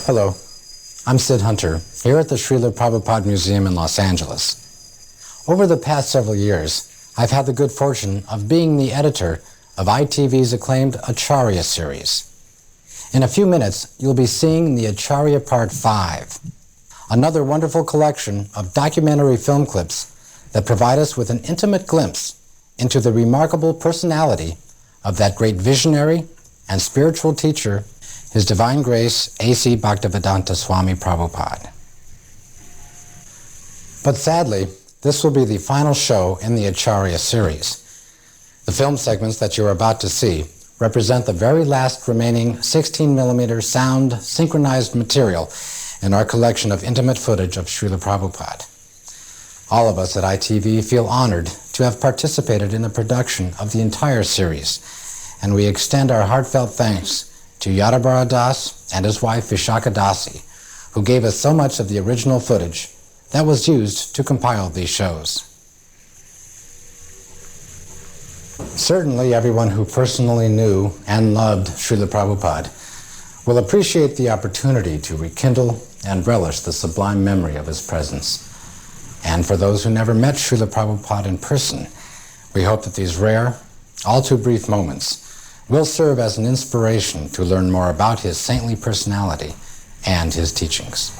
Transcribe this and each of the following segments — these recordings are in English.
Hello, I'm Sid Hunter, here at the Srila Prabhupada Museum in Los Angeles. Over the past several years, I've had the good fortune of being the editor of ITV's acclaimed Acharya series. In a few minutes, you'll be seeing the Acharya Part 5, another wonderful collection of documentary film clips that provide us with an intimate glimpse into the remarkable personality of that great visionary and spiritual teacher, His Divine Grace A.C. Bhaktivedanta Swami Prabhupada. But sadly, this will be the final show in the Acharya series. The film segments that you're about to see represent the very last remaining 16mm sound synchronized material in our collection of intimate footage of Srila Prabhupada. All of us at ITV feel honored to have participated in the production of the entire series, and we extend our heartfelt thanks to Yadabara Das and his wife Vishaka Dasi, who gave us so much of the original footage that was used to compile these shows. Certainly everyone who personally knew and loved Srila Prabhupada will appreciate the opportunity to rekindle and relish the sublime memory of his presence. And for those who never met Srila Prabhupada in person, we hope that these rare, all too brief moments will serve as an inspiration to learn more about his saintly personality and his teachings.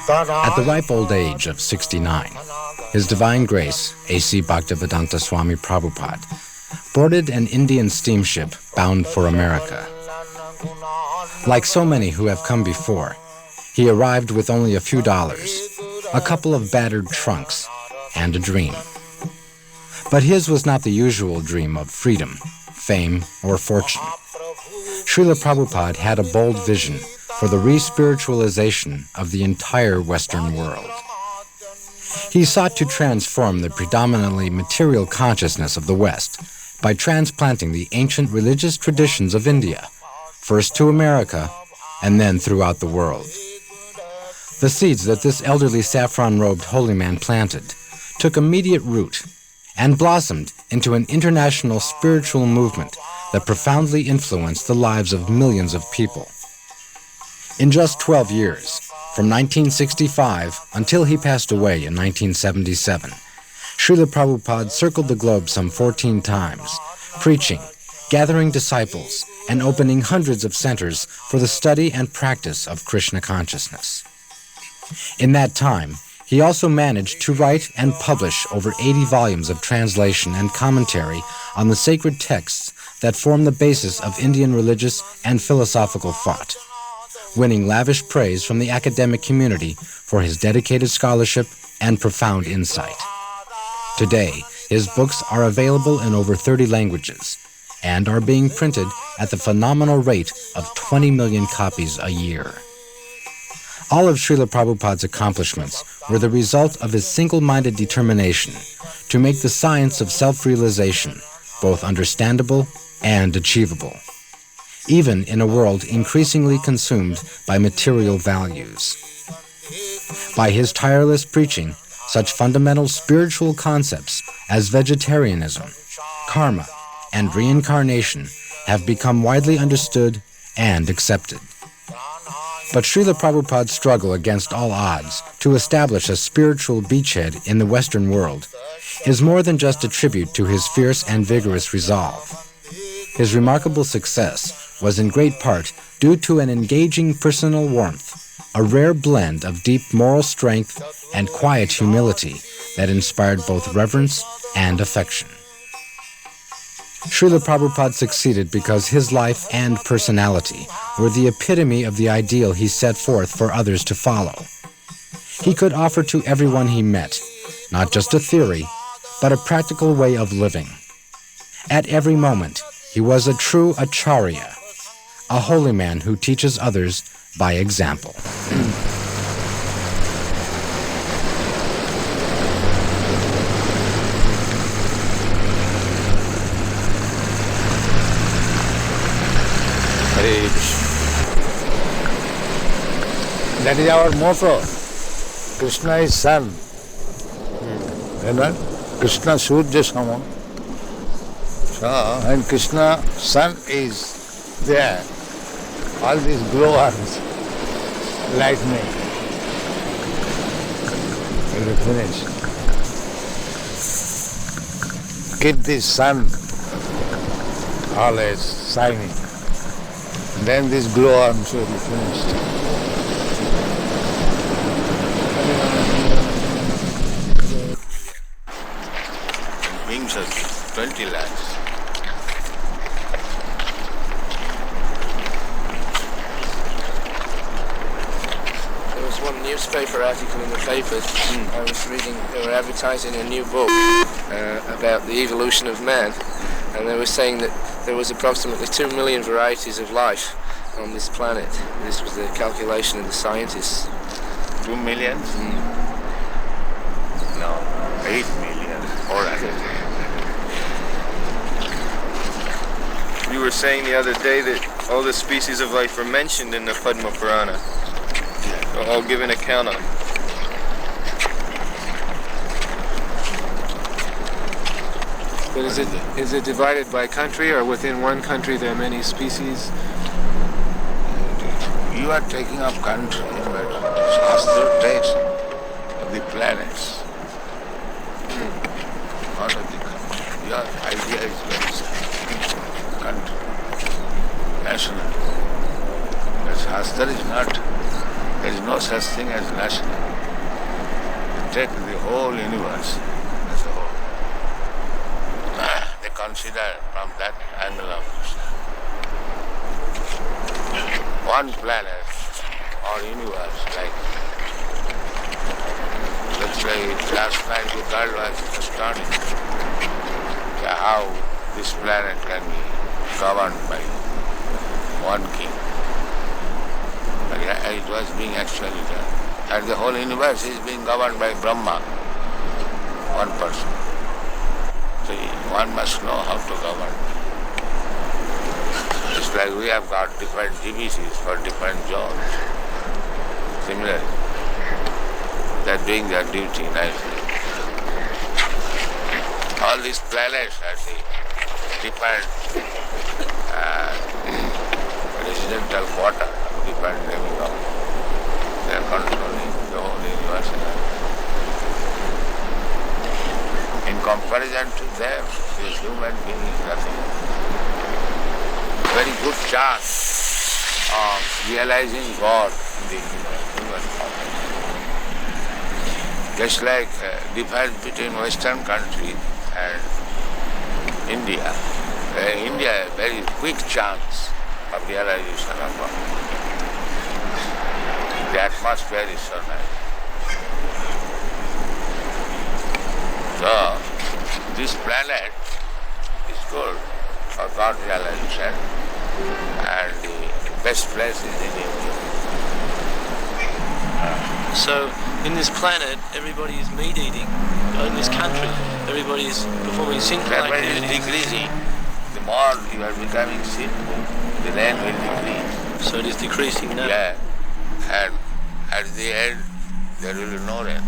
At the ripe old age of 69, His Divine Grace A.C. Bhaktivedanta Swami Prabhupada boarded an Indian steamship bound for America. Like so many who have come before, he arrived with only a few dollars, a couple of battered trunks, and a dream. But his was not the usual dream of freedom, fame, or fortune. Srila Prabhupada had a bold vision for the re-spiritualization of the entire Western world. He sought to transform the predominantly material consciousness of the West by transplanting the ancient religious traditions of India, first to America and then throughout the world. The seeds that this elderly saffron-robed holy man planted took immediate root and blossomed into an international spiritual movement that profoundly influenced the lives of millions of people. In just 12 years, from 1965 until he passed away in 1977, Srila Prabhupada circled the globe some 14 times, preaching, gathering disciples, and opening hundreds of centers for the study and practice of Krishna consciousness. In that time, he also managed to write and publish over 80 volumes of translation and commentary on the sacred texts that form the basis of Indian religious and philosophical thought, winning lavish praise from the academic community for his dedicated scholarship and profound insight. Today, his books are available in over 30 languages and are being printed at the phenomenal rate of 20 million copies a year. All of Srila Prabhupada's accomplishments were the result of his single-minded determination to make the science of self-realization both understandable and achievable, even in a world increasingly consumed by material values. By his tireless preaching, such fundamental spiritual concepts as vegetarianism, karma, and reincarnation have become widely understood and accepted. But Srila Prabhupada's struggle against all odds to establish a spiritual beachhead in the Western world is more than just a tribute to his fierce and vigorous resolve. His remarkable success was in great part due to an engaging personal warmth, a rare blend of deep moral strength and quiet humility that inspired both reverence and affection. Srila Prabhupada succeeded because his life and personality were the epitome of the ideal he set forth for others to follow. He could offer to everyone he met, not just a theory, but a practical way of living. At every moment, he was a true Acharya, a holy man who teaches others by example. That is our motto. Krishna is Son. You know? Krishna Surya Sama. So when Krishna sun is there, all these glowworms, lightning, will be finished. Keep this sun always shining. Then this glowworms will be finished. Brings us 20 lakhs. There was one newspaper article in the papers. I was reading, they were advertising a new book about the evolution of man, and they were saying that there was approximately 2 million varieties of life on this planet. This was the calculation of the scientists. 2 million? No, 8 million. Or You were saying the other day that all the species of life are mentioned in the Padma Purana. They're all given account of. But is it divided by country, or within one country there are many species? You are taking up country, but Shastra takes the planets. Not of the country. Your idea is very simple. Country, national. But Shastra is not, there is no such thing as national. You take the whole universe as a whole. They consider from that angle of one planet or universe, like, let's say last night the girl was astonished how this planet can be governed by one king. But it was being actually done. And the whole universe is being governed by Brahma, one person. So one must know how to govern. It's like we have got different DVCs for different jobs. Similarly, they're doing their duty nicely. All these planets are the different residential quarter, different living of. They are controlling the whole universe. In comparison to them, this human being is nothing. Very good chance of realizing God in the human form. Just like difference between Western countries and India. India has a very quick chance of realization of God. The atmosphere is so nice. So, this planet is good for God realization, and the best place is in India. So, in this planet, everybody is meat eating. In this country, everybody is performing sinful That way it is activities. decreasing. The more you are becoming sinful, the land will decrease. So it is decreasing now. Yeah. And at the end, there will be no rain.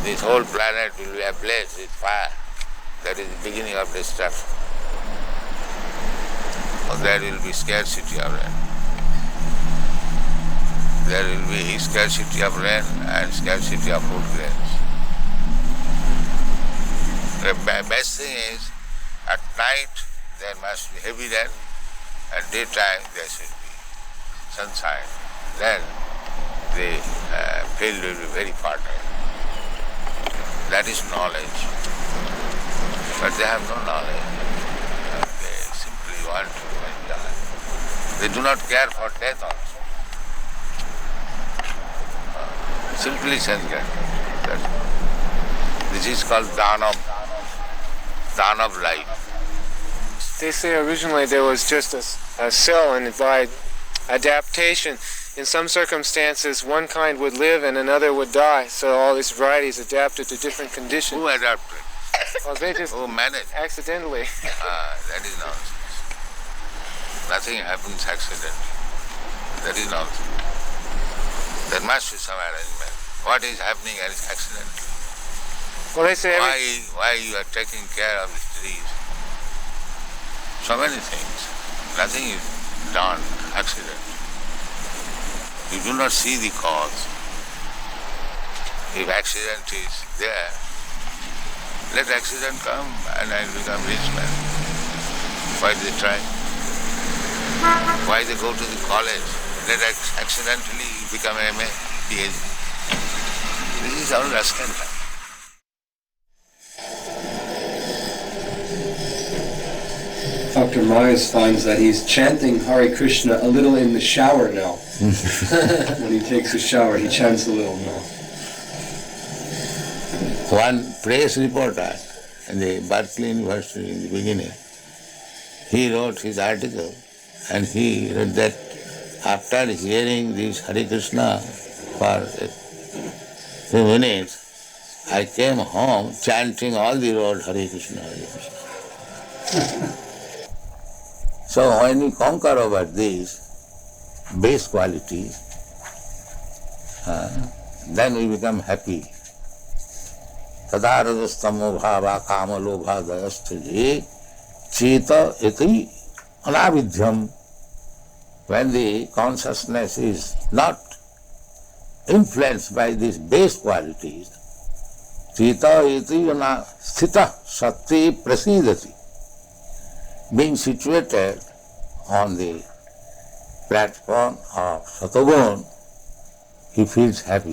This whole planet will be ablaze with fire. That is the beginning of destruction. So there will be scarcity of rain. There will be scarcity of rain and scarcity of food grains. The best thing is, at night there must be heavy rain, at daytime there should be sunshine. Then the field will be very fertile. That is knowledge. But they have no knowledge. They simply want to enjoy. They do not care for death also. Simply sense. This is called dana of life. They say originally there was just a cell, and by adaptation, in some circumstances, one kind would live and another would die. So all these varieties adapted to different conditions. Who adapted? Well, they just Who managed? accidentally. That is nonsense. Nothing happens accidentally. That is nonsense. There must be some arrangement. What is happening is accidental. Well, they say Why you are taking care of the trees? So many things. Nothing is done, accident. You do not see the cause. If accident is there, let accident come and I become rich man. Why they try? Why they go to the college? Let accidentally become MA, PhD. This is all rascal. Dr. Myers finds that he's chanting Hare Krishna a little in the shower now. When he takes a shower, he chants a little now. One press reporter in the Berkeley University in the beginning, he wrote his article and he wrote that after hearing this Hare Krishna for a few minutes, I came home chanting all the road Hare Krishna, Hare Krishna. So when we conquer over these base qualities, then we become happy. Tada rajastamo bhava kama lobha dayasthaji cheta iti anavidhyam. When the consciousness is not influenced by these base qualities, cheta iti sthita sati prasidati. Being situated on the platform of Satogun, he feels happy.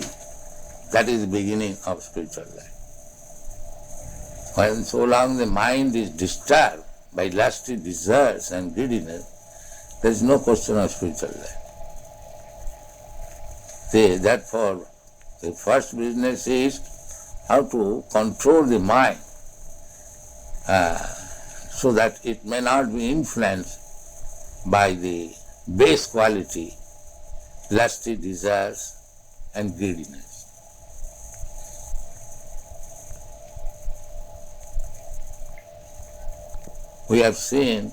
That is the beginning of spiritual life. When so long the mind is disturbed by lusty desires and greediness, there is no question of spiritual life. Therefore, the first business is how to control the mind so that it may not be influenced by the base quality, lusty desires and greediness. We have seen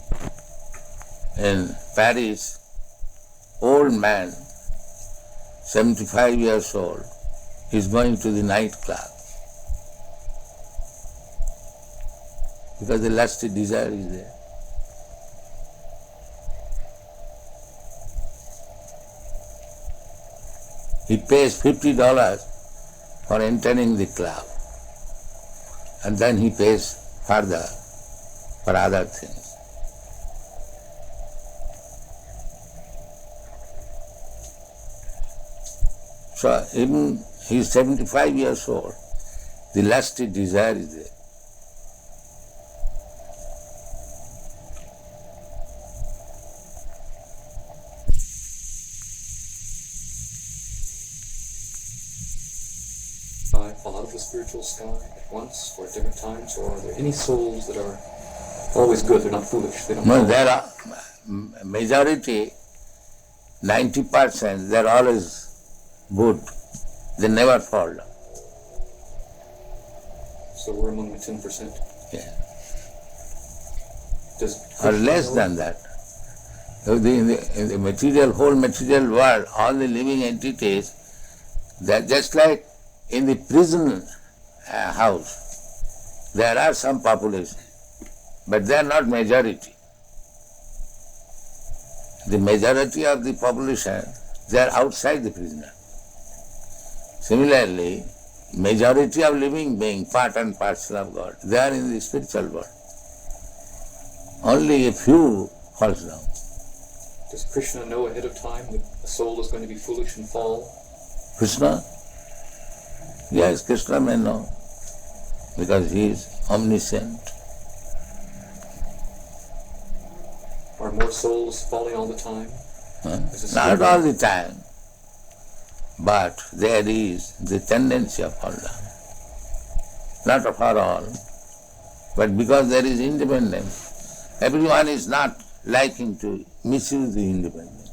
in Paris, old man, 75 years old, is going to the nightclub because the lusty desire is there. He pays $50 for entering the club and then he pays further for other things. So even he is 75 years old, the lusty desire is there. Fall out of the spiritual sky at once or at different times, or are there any souls that are always good, they're not foolish, they don't No, fall there out? are majority, 90%, they're always good. They never fall down. So we're among the 10%. Yeah. Does Or Krishna less know- than that. In the material, whole material world, all the living entities, they're just like in the prison house. There are some population, but they are not majority. The majority of the population, they are outside the prisoner. Similarly, majority of living beings, part and parcel of God, they are in the spiritual world. Only a few falls down. Does Krishna know ahead of time that a soul is going to be foolish and fall? Krishna? Yes, Krishna may know, because he is omniscient. Are more souls falling all the time? Is it Not still- all the time, but there is the tendency of fall down. Not for all, but because there is independence, everyone is not liking to misuse the independence.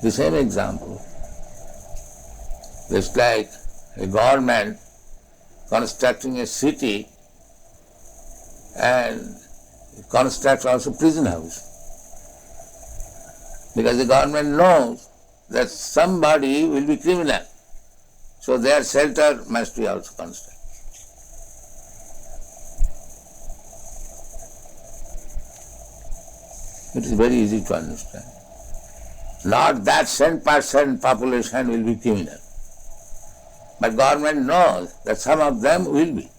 The same example, just like a government constructing a city and constructs also prison house. Because the government knows that somebody will be criminal So their shelter must be also constant. It is very easy to understand. Not that 10% population will be criminal. But government knows that some of them will be.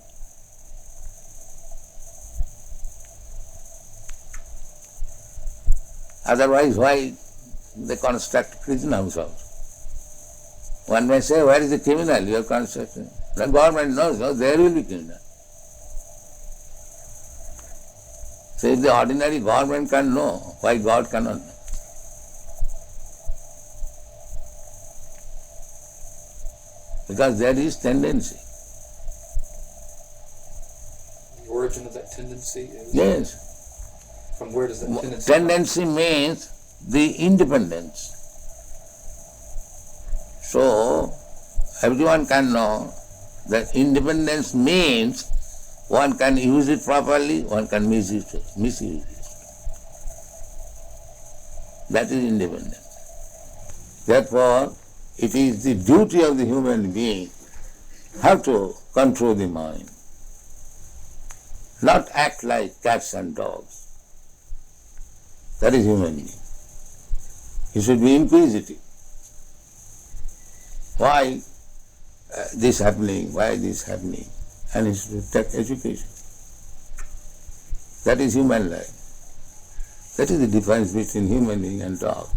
Otherwise, why they construct prison house also? One may say, where is the criminal you are constructing? The government knows, no, there will be criminal. So if the ordinary government can know, why God cannot know? Because there is tendency. The origin of that tendency is? Yes. From where does that tendency come? Tendency means the independence. So, everyone can know that independence means one can use it properly, one can misuse it. That is independence. Therefore, it is the duty of the human being how to control the mind, not act like cats and dogs. That is human being. He should be inquisitive. Why this happening? Why this happening? And he should take education. That is human life. That is the difference between human being and dog.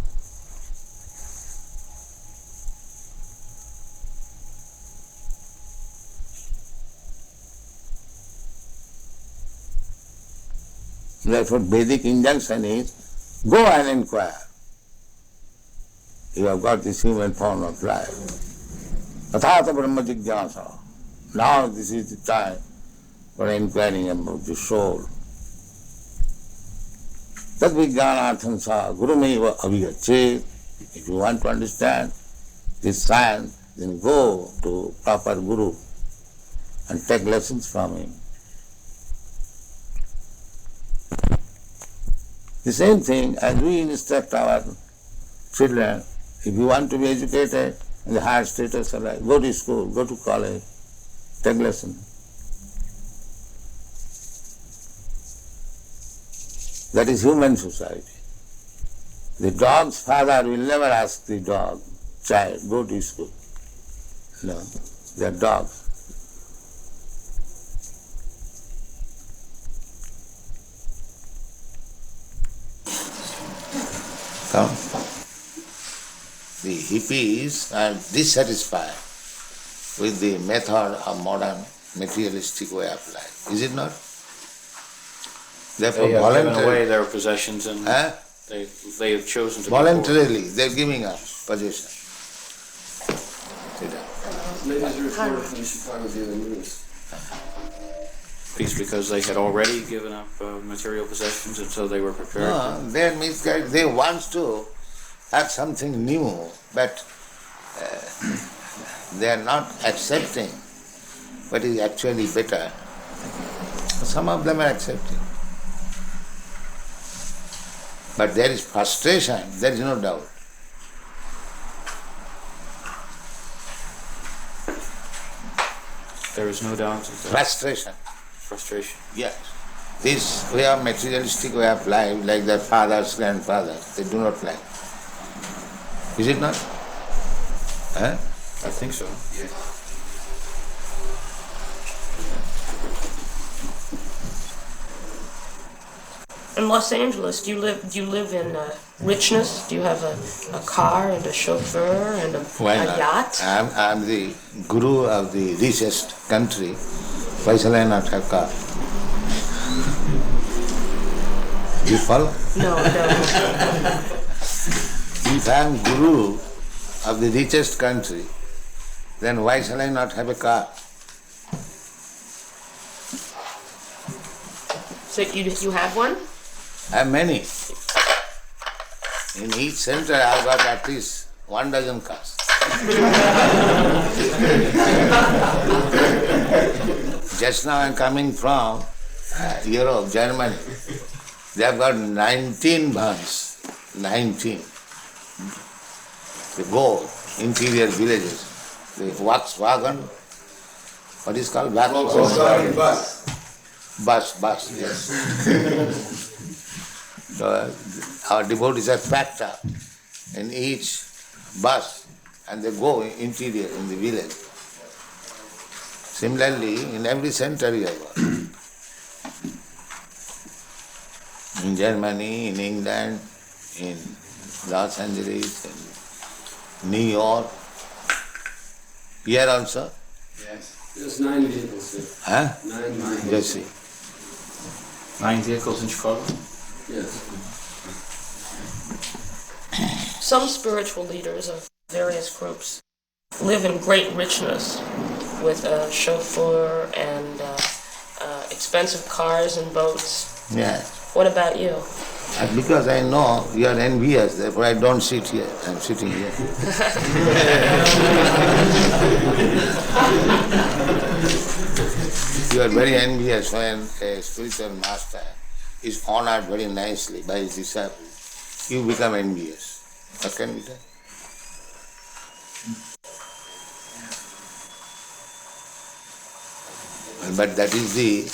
Therefore, Vedic injunction is, go and inquire. You have got this human form of life. Tathata Brahma Jigyasa. Now this is the time for inquiring about the soul. Tad vijnanartham sa gurumeva avigachet. If you want to understand this science, then go to proper guru and take lessons from him. The same thing as we instruct our children, if you want to be educated in the higher status of life, go to school, go to college, take lesson. That is human society. The dog's father will never ask the dog, child, go to school. No, they are dogs. Come. The hippies are dissatisfied with the method of modern materialistic way of life. Is it not? Therefore, They have given voluntarily, away their possessions and they have chosen to voluntarily they're giving up possession. Ladies reported from the Chicago Daily News. peace because they had already given up material possessions and so they were prepared. No, they are misguided. They want to have something new, but they are not accepting what is actually better. Some of them are accepting. But there is frustration, there is no doubt. There is no doubt. Frustration. Frustration. Yes. This way of materialistic way of life, like their fathers, grandfathers, they do not like. Is it not? Huh? I think so. Yes. In Los Angeles, do you live in richness? Do you have a car and a chauffeur and a yacht? I'm the guru of the richest country. Why shall I not have car? You follow? No, I don't. If I am guru of the richest country, then why shall I not have a car? So you have one? I have many. In each center I have got at least 1 dozen cars. Just now I am coming from Europe, Germany. They have got 19 vans, 19. They go interior villages the Volkswagen, what is called Volkswagen? Volkswagen bus. Bus, yes. So our devotees are packed up in each bus and they go interior in the village. Similarly, in every century I was. In Germany, in England, in Los Angeles, in New York. Here also? Yes. There's 9 vehicles here. Huh? 9 Just see. 9 vehicles in Chicago? Yes. Some spiritual leaders of various groups live in great richness with a chauffeur and expensive cars and boats. Yes. What about you? And because I know you are envious, therefore I don't sit here. I'm sitting here. You are very envious when a spiritual master is honored very nicely by his disciples. You become envious. What can be done? But that is the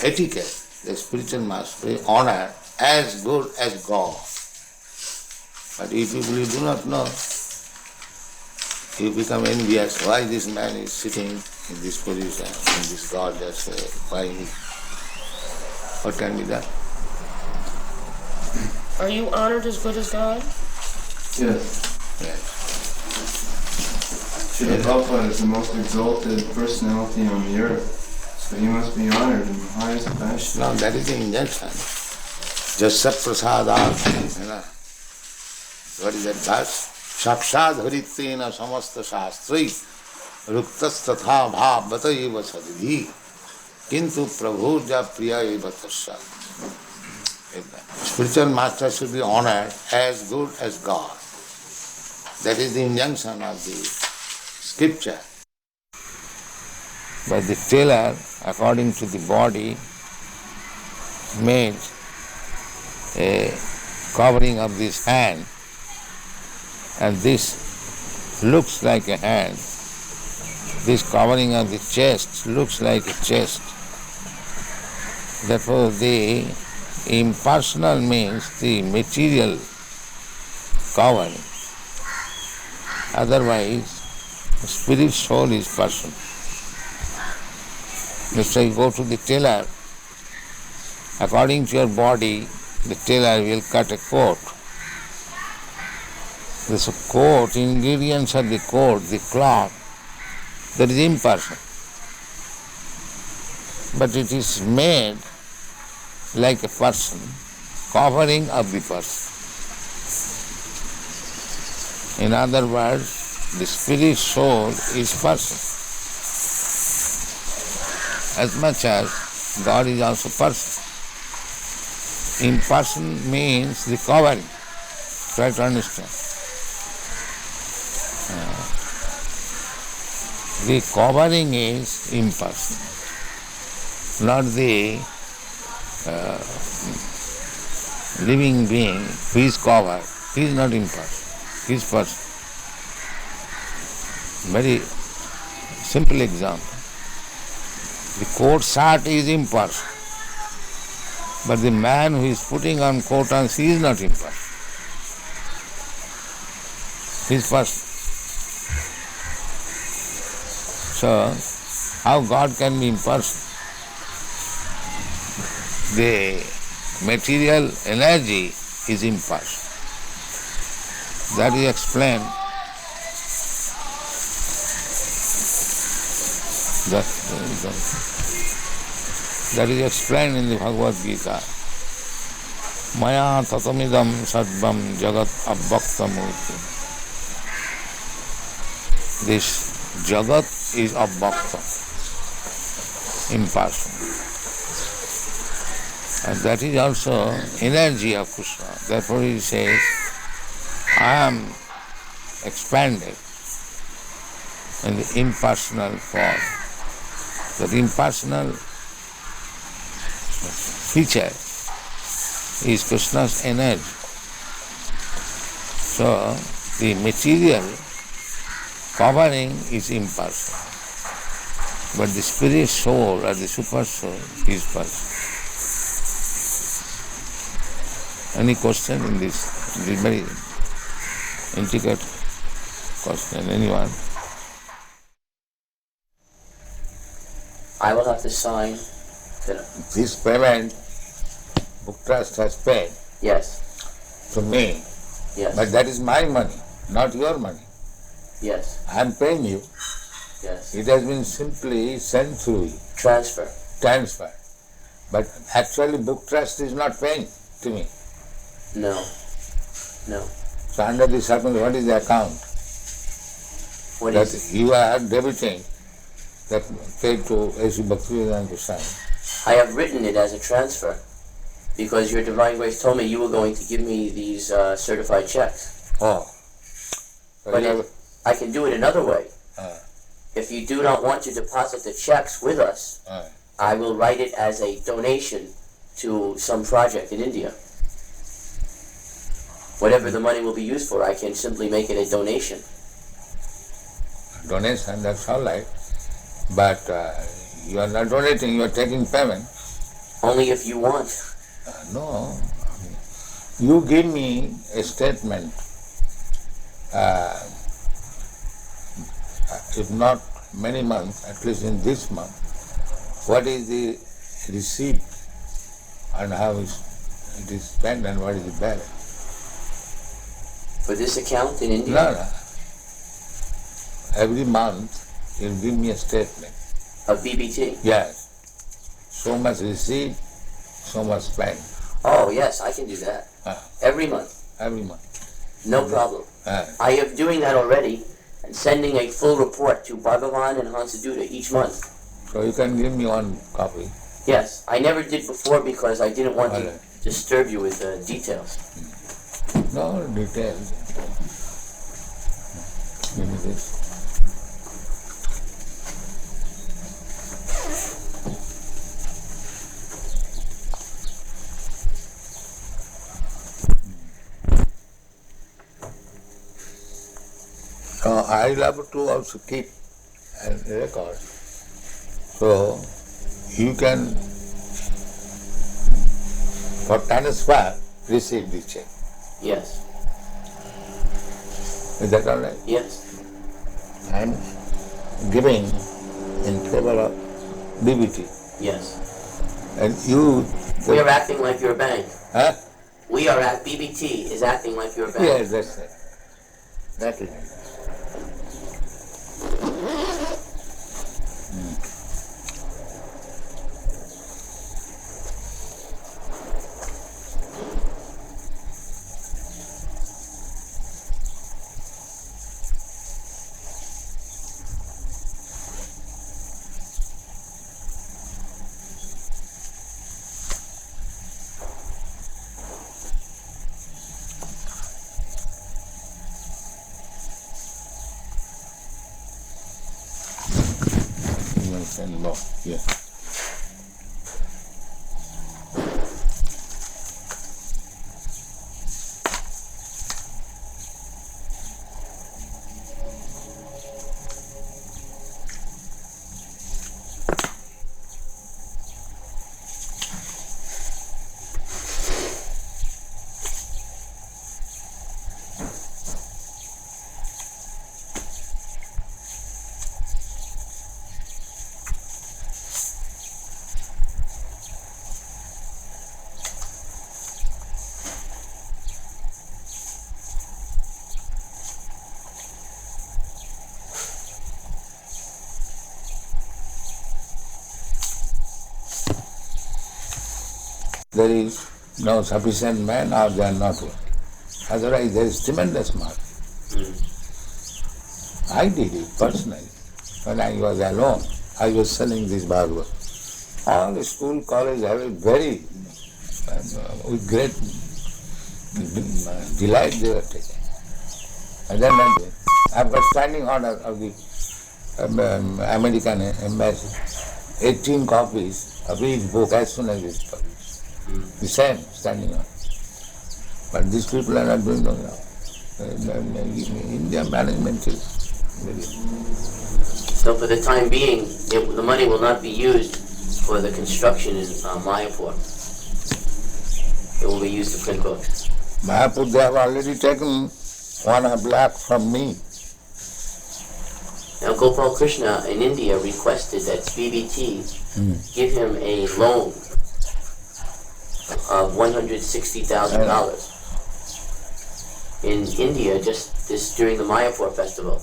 etiquette. The spiritual master is honored as good as God. But if you do not know, you become envious. Why this man is sitting in this position, in this gorgeous way? Why he? What can be done? Are you honored as good as God? Yes. Yes. Srila Prabhupada is the most exalted personality on the earth. So he must be honored in the highest fashion. Now that is the injunction. Jasya prasadat. What is that verse? Sakshad haritvena samasta shastri ruktas tatha bhavata eva sadidhi kintu prabhuja priya eva tasya. Spiritual master should be honored as good as God. That is the injunction of the scripture. But the tailor, according to the body, made a covering of this hand, and this looks like a hand. This covering of the chest looks like a chest. Therefore, the impersonal means the material covering. Otherwise, the spirit soul is person. Let's say you go to the tailor, according to your body, the tailor will cut a coat. This coat, ingredients of the coat, the cloth, that is impersonal. But it is made like a person, covering of the person. In other words, the spirit soul is person. As much as God is also person. Imperson means the covering. Try to understand. The covering is impersonal, not the living being who is covered. He is not impersonal, he is person. Very simple example. The coat shirt is impersonal, but the man who is putting on coat and he is not impersonal. He is person. So, how God can be impersonal? The material energy is impersonal. That is explained. That is explained in the Bhagavad Gita. Maya tatamidam sadvam jagat abbaktamurti. This jagat is abbakta, impersonal. And that is also energy of Krishna. Therefore he says, I am expanded in the impersonal form. That impersonal feature is Krishna's energy. So the material covering is impersonal. But the spirit soul or the super soul is personal. Any question in this? This very intricate question. Anyone? I will have to sign. This payment, Book Trust has paid. Yes. To me. Yes. But that is my money, not your money. Yes. I am paying you. Yes. It has been simply sent through you. Transfer. But actually Book Trust is not paying to me. No. No. So under this circumstance, what is the account? What that is you are debiting that paid to A.C. Bhaktivedanta Swami. I have written it as a transfer because your Divine Grace told me you were going to give me these certified checks. Oh. So but I can do it another way. If you do not want to deposit the checks with us, I will write it as a donation to some project in India. Whatever the money will be used for, I can simply make it a donation. Donation, that's all right. But you are not donating, you are taking payment. Only if you want. No. You give me a statement, if not many months, at least in this month, what is the receipt and how it is spent and what is the balance. For this account in India? No. Every month you give me a statement. Of BBT? Yes. So much receipt, so much spent. Oh yes, I can do that. Every month? Every month. No problem. I am doing that already and sending a full report to Bhagavan and Hansaduta each month. So you can give me one copy. Yes, I never did before because I didn't want to disturb you with details. No details. Give me this. I love to also keep a record. So you can, for transfer, receive the check. Yes. Is that all right? Yes. I am giving in favor of DBT. Yes. And you... We are acting like your bank. Huh? BBT is acting like your bank. Yes, that's it. That is it. And law, yes. There is no sufficient man or they are not working. Otherwise there is tremendous market. I did it personally. When I was alone, I was selling this Bhagavad. All the school, college have a very, with great delight they were taking. And then I've got standing order of the American embassy, 18 copies of each book as soon as it's published. The same standing order. But these people are not doing that now. India management is So for the time being, the money will not be used for the construction in Mayapur. It will be used to print books. Mayapur, they have already taken 1.5 lakh from me. Now Gopal Krishna in India requested that BBT give him a loan of $160,000. In India, just this during the Mayapur festival,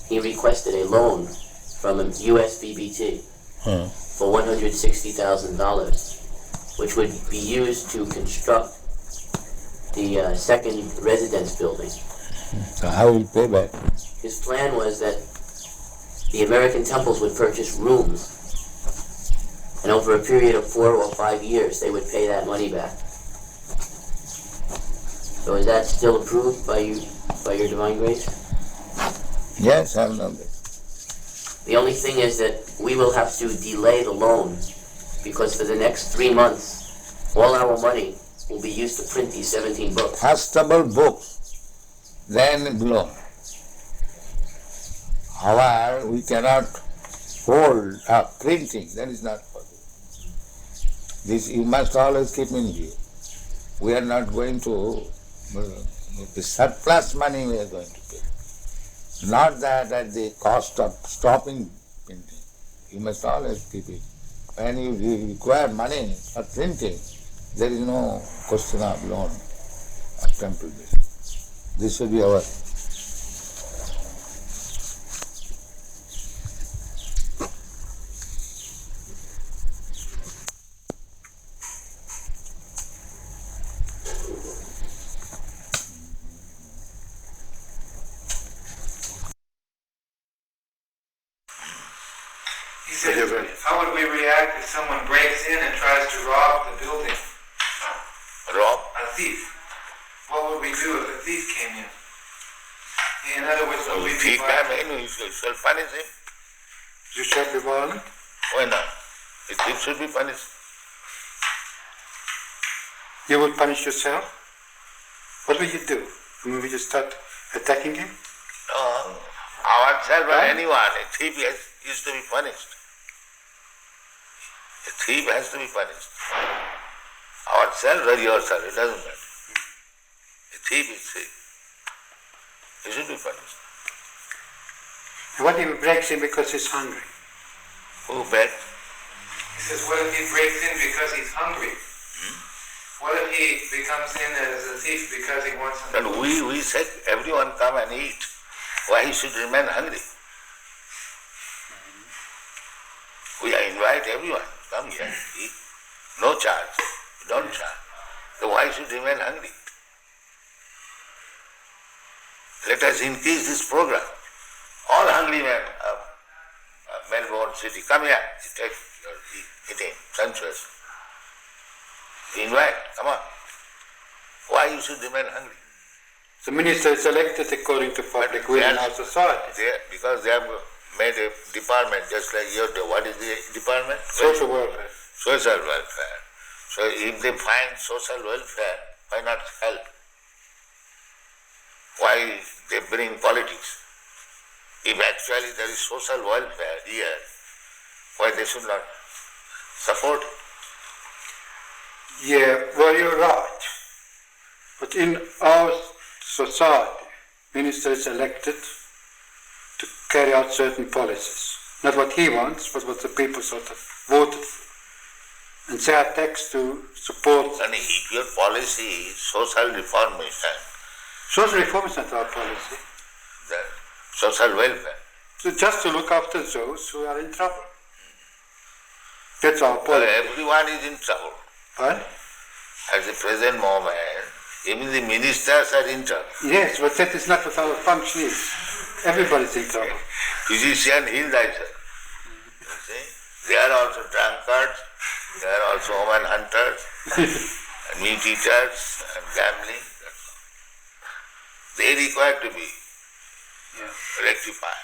he requested a loan from US BBT for $160,000, which would be used to construct the second residence building. So how will you pay back? His plan was that the American temples would purchase rooms, and over a period of 4 or 5 years, they would pay that money back. So is that still approved by you, by your divine grace? Yes, I know that. The only thing is that we will have to delay the loan, because for the next 3 months, all our money will be used to print these 17 books. Fastable books, then loan. However, we cannot hold up printing, that is not possible. This you must always keep in view. We are not going to, the surplus money we are going to pay. Not that at the cost of stopping printing. You must always keep it. When you require money for printing, there is no question of loan of temple building. This should be our. He said, how would we react if someone breaks in and tries to rob the building? Rob? A thief. What would we do if a thief came in? In other words, would we be violent? We shall punish him. You shall be violent? Why not? A thief should be punished. You would punish yourself? What will you do? Will you start attacking him? No, ourselves or anyone, a thief is to be punished. A thief has to be punished. Ourselves or yourself, it doesn't matter. A thief is thief. He should be punished. What if he breaks in because he's hungry? Who breaks? He says, what if he breaks in because he's hungry? What if he becomes in as a thief because he wants something? And we said everyone come and eat. Why he should remain hungry? We invite everyone, come here, eat. No charge, don't charge. So why should remain hungry? Let us increase this program. All hungry men of Melbourne city, come here, take your eating, sumptuous. Invite, come on. Why you should remain hungry? The minister is elected according to public will in our society. Because they have made a department just like your, what is the department? Social welfare. Social welfare. So if they find social welfare, why not help? Why they bring politics? If actually there is social welfare here, why they should not support it? Yeah, well, you're right. But in our society, minister is elected to carry out certain policies. Not what he wants, but what the people sort of voted for. And they are taxed to support. And if your policy is social reformation, social reform is not our policy. The social welfare. So just to look after those who are in trouble. That's our policy. Well, everyone is in trouble. What? At the present moment, even the ministers are in trouble. Yes, but that is not what our function is. Everybody's in trouble. Physician, heal thyself. You see? They are also drunkards, they are also woman hunters, and meat eaters, and gambling. They require to be rectified.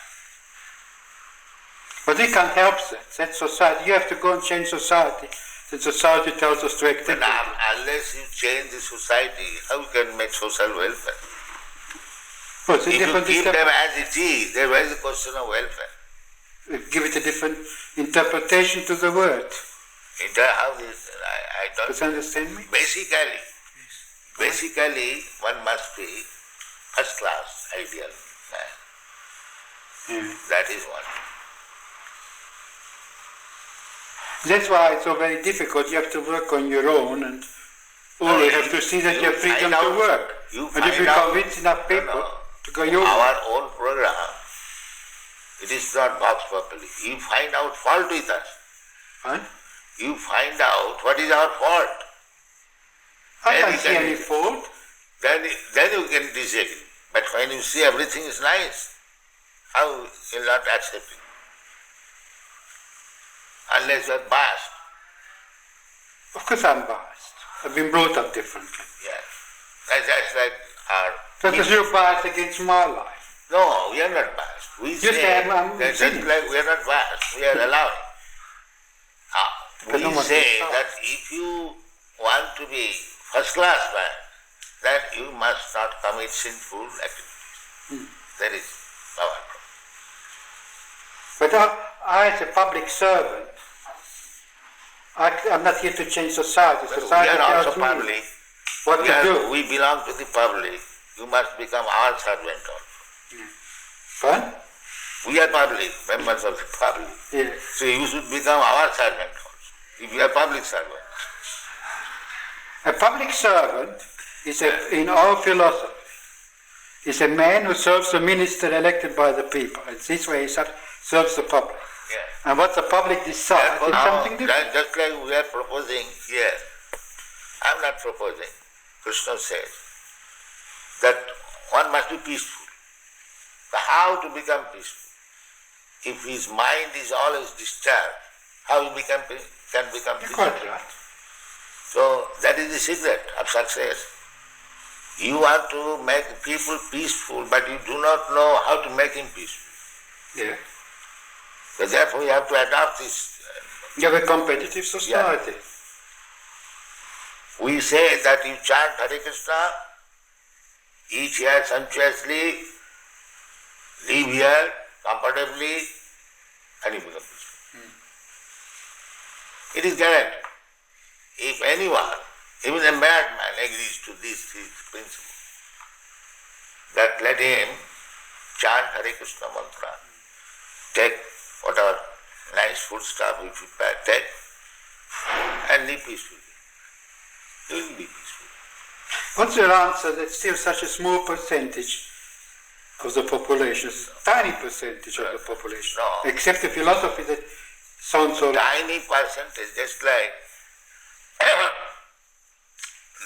But we can't help that. That's society. You have to go and change society. The society tells us to act. But unless you change the society, how you can make social welfare? Oh, so if you keep them as it is, there is a question of welfare. Give it a different interpretation to the word. How this? I don't. Does you understand me? Basically, one must be first class ideal man. That is one. That's why it's so very difficult. You have to work on your own, and always have to see that you have freedom to work. And if you convince enough people to go your way. Our own program, it is not boxed properly. You find out fault with us. Huh? You find out what is our fault. I can't see any fault. Then you can disagree. But when you see everything is nice, how you will not accept it? Unless you are biased. Of course I'm biased. I've been brought up differently. Yes. That's like our... Because you're biased against my life. No, we are not biased. We Yes, say I'm that just like we are not biased, we are allowing. We say that if you want to be first class man, then you must not commit sinful activities. That is our problem. But I, as a public servant, I'm not here to change society. Society we are also tells me public. what to do. We belong to the public. You must become our servant also. Fun? We are public, members of the public. Yes. So you should become our servant also. If you are public servant. A public servant is, in our philosophy, is a man who serves the minister elected by the people. And this way he serves the public. Yeah. And what the public decides is something different. Just like we are proposing here, I am not proposing. Krishna says that one must be peaceful. How to become peaceful? If his mind is always disturbed, how he can become peaceful? Quite right. So that is the secret of success. You want to make people peaceful, but you do not know how to make him peaceful. Yeah. So therefore you have to adopt this. You have a competitive society. Yeah. We say that you chant Hare Krishna, eat here sumptuously, live here comfortably, and you become peaceful. It is guaranteed. If anyone, even a madman, agrees to this principle, that let him chant Hare Krishna mantra, take whatever nice food stuff we prepare, take, and live peacefully. You will be peaceful. What's your answer that still such a small percentage of the population, tiny percentage of the population, accept a philosophy that sounds so... Tiny percentage, just like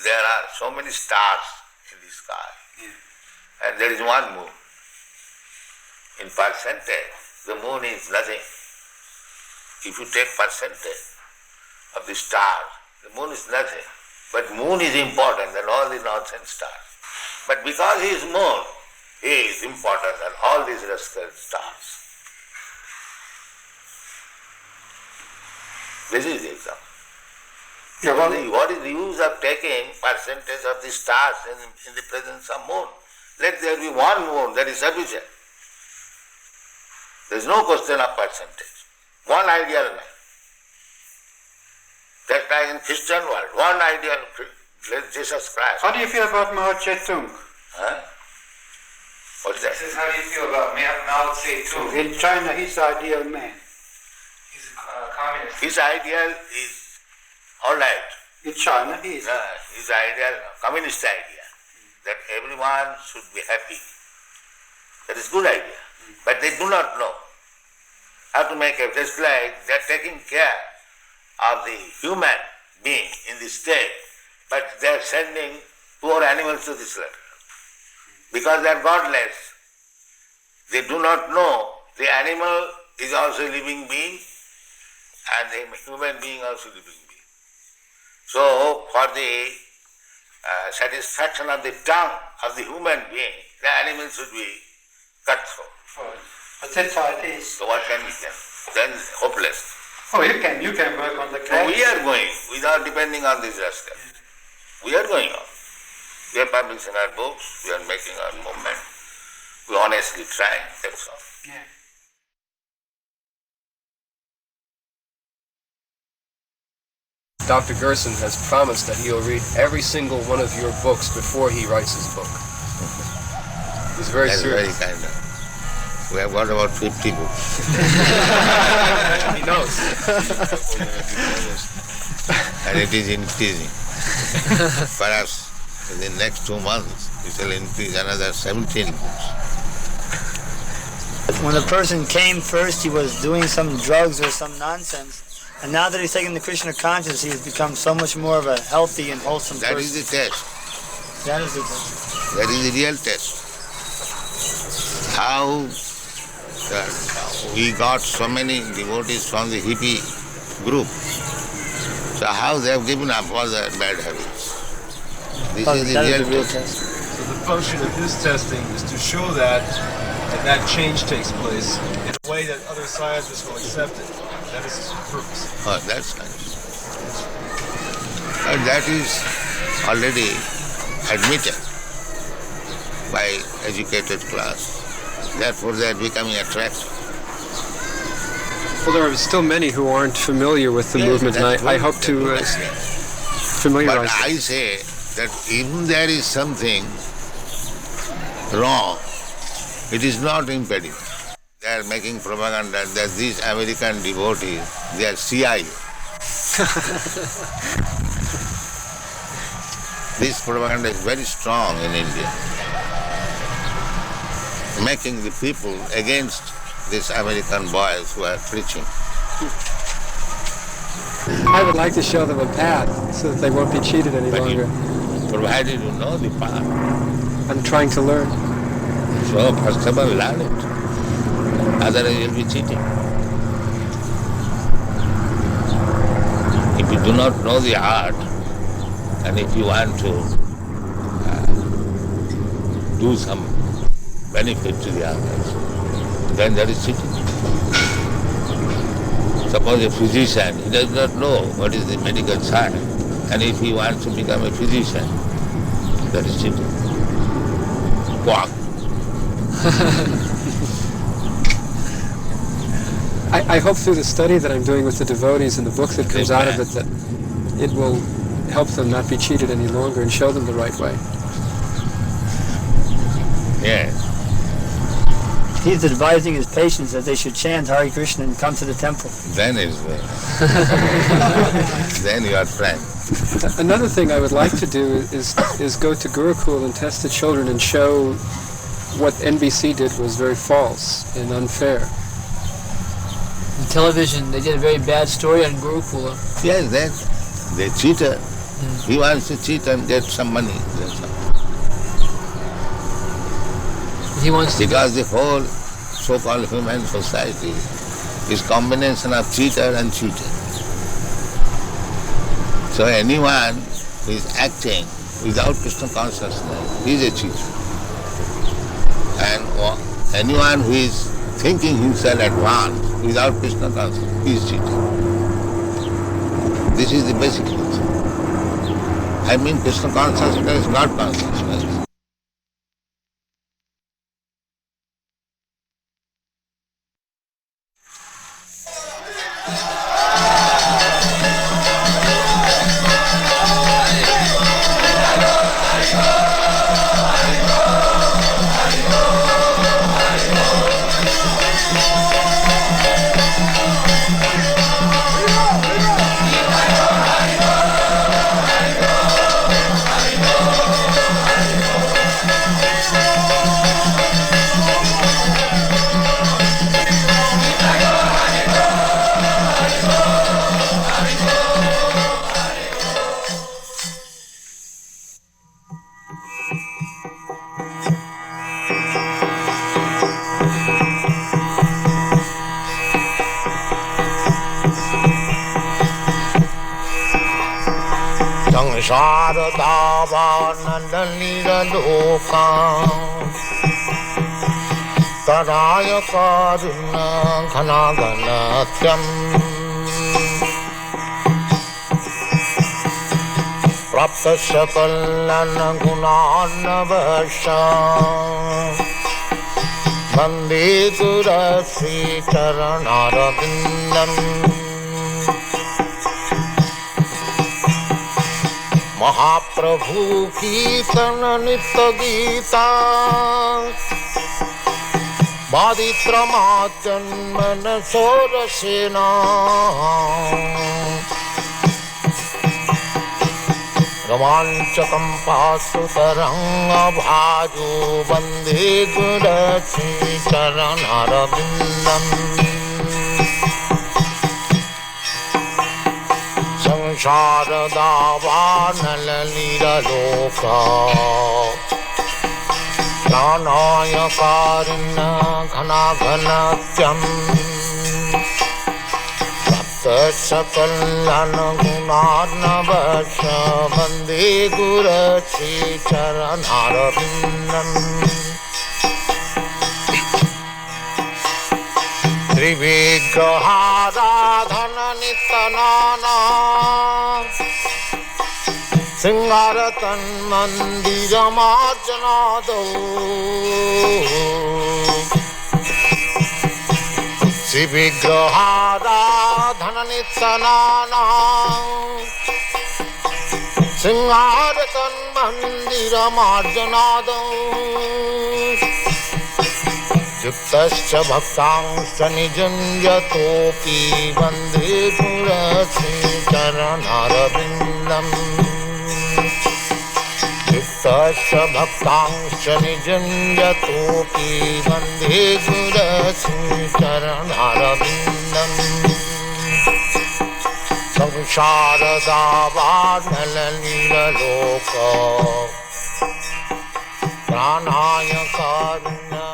there are so many stars in the sky, and there is one moon. In percentage, the moon is nothing. If you take percentage of the stars, the moon is nothing. But moon is important than all the nonsense stars. But because he is moon, he is important than all these rascal stars. This is the example. Yeah, what is the use of taking percentage of the stars in the presence of moon? Let there be one moon, that is sufficient. There is no question of percentage. One ideal man. Just like in Christian world, one ideal Jesus Christ. How do you feel about Mao Zedong? Huh? What is that? This is how you feel about Mao Zedong. In China, he's the ideal man. He's a communist. His ideal is all right. In China, he is. His ideal, communist idea, that everyone should be happy. That is good idea. But they do not know how to make it. Just like they are taking care of the human being in this state, but they are sending poor animals to this level. Because they are godless. They do not know the animal is also a living being and the human being also a living being. So for the satisfaction of the tongue of the human being, the animal should be cut throat. But that's how it is. So what can we do? Then hopeless. Oh, you can work on the class. So we are going without depending on this rascal. We are going on. We are publishing our books, we are making our movement. We honestly try, that's all. Yeah. Dr. Gerson has promised that he'll read every single one of your books before he writes his book. He's very That's serious. very kind of. We have got about 50 books. He knows. And it is increasing. Perhaps in the next 2 months it will increase another 17 books. When a person came first, he was doing some drugs or some nonsense. And now that he's taken the Krishna consciousness, he has become so much more of a healthy and wholesome person. That is the test. That is the test. That is the real test. How we got so many devotees from the hippie group. So how they have given up all their bad habits. This is the real test. So the function of his testing is to show that that change takes place in a way that other scientists will accept it. That is his purpose. Oh, that's nice. And that is already admitted by educated class. Therefore they are becoming attractive. Well, there are still many who aren't familiar with the movement, and I hope to familiarize But I say that even there is something wrong, it is not impeding. They are making propaganda that these American devotees, they are CIA. This propaganda is very strong in India, making the people against these American boys who are preaching. I would like to show them a path so that they won't be cheated any longer. Provided you know the path. I'm trying to learn. So first of all, learn it. Otherwise you'll be cheating. If you do not know the art, and if you want to do some benefit to the others, then that is cheating. Suppose a physician, he does not know what is the medical science, and if he wants to become a physician, that is cheating. Quack. I hope through the study that I'm doing with the devotees and the book that comes out of it that it will help them not be cheated any longer and show them the right way. Yes. He's advising his patients that they should chant Hare Krishna and come to the temple. Then is then you are friend. Another thing I would like to do is go to Gurukul and test the children and show what NBC did was very false and unfair. On television, they did a very bad story on Gurukula. Yes, then they cheated. He wants to cheat and get some money. That's all. He wants to because the whole so-called human society is combination of cheater and cheated. So anyone who is acting without Krishna consciousness is a cheater. And anyone who is thinking himself advanced without Krishna consciousness is cheating. This is the basic truth. I mean Krishna consciousness is not consciousness. Taraya karuna ghanaganatyam praptasya kalana gunanavasha Vande Guru Sri Charanarvindam Mahaprabhu Kirtana Nitya Gita Baditramadjanmana Sorasena Ramanchakam Pasutaranga Bhajo Vande Guru Sri Charanarvindam Sansharadava Loka Pranaya Karina Ghana Ghanatyam Saptasakalana Gunarnavasha Vande Guru Sri Charanarvindam Trivigrahadhana Nitanana Singaratan Mandiramarjanado Sivigrahadhana Nitanana Singaratan Mandiramarjanado Yuktascha bhaktangscha nijanjatopi Vande Guru Sri Charanarvindam Yuktascha bhaktangscha nijanjatopi Vande Guru Sri Charanarvindam Samsharadavadanalila loka Pranaya karuna